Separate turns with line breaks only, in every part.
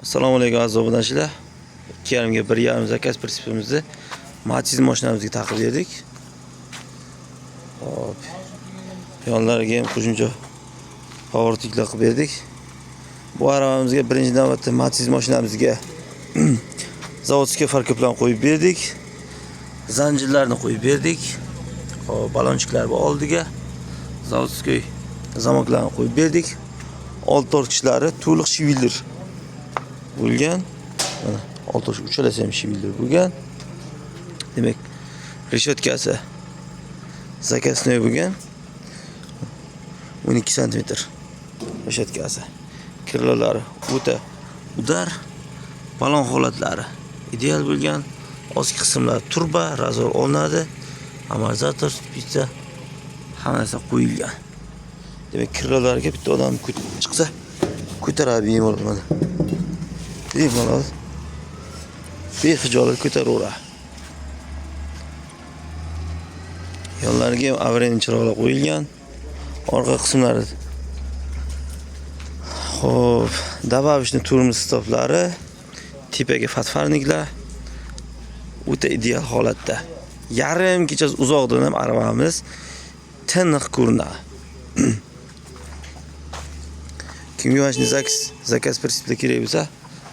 Assalomu alaykum aziz obunachilar. 2,5 ga 1,5 zakaz prinsipimizni Matiz mashinamizga taqib berdik. Hop. Yonlariga ham qo'shimcha powertiklar qilib berdik. Bu arabamizga birinchi navbatda Matiz mashinamizga zavodskiy farkoplan qo'yib berdik. Zanjirlarni qo'yib berdik. Hop, balonchiklar bu oldiga zavodskiy zamoklarni qo'yib berdik. Old tortkichlari to'liq shivildir bo'lgan. Mana old tortkich uchalasi ham shivildir bo'lgan. Demak, reshetkasi zakasnoy bo'lgan. 12 sm reshetkasi. Kirlalari o'ta udar, balon holatlari ideal bo'lgan. Ostki qismlari turba, razor olinadi. Amortizator, spitsa hammasi qo'yilgan. Demak, kirlalariga bitta odam chiqsa ko'taradi bemalol mana. Bemalol behijolat ko'taraveradi. Yonlariga ham avariya chiroqlar qo'yilgan. Orqa qismlari xo'p, dabavishni turmush stoplari, tepaga fatfarniklar o'ta ideal holatda. Yarim kechasi uzoqdan ham arabamiz tiniq ko'rinadi. Kimga mana shunday zakaz prinsipida kerak bo'lsa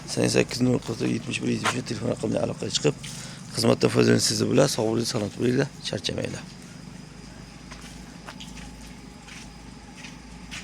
88 0 71 70 telefon raqamiga aloqaga chiqib xizmatdan foydalansangiz bo'ladi. Sog' bo'ling, salomat bo'linglar, charchamanglar.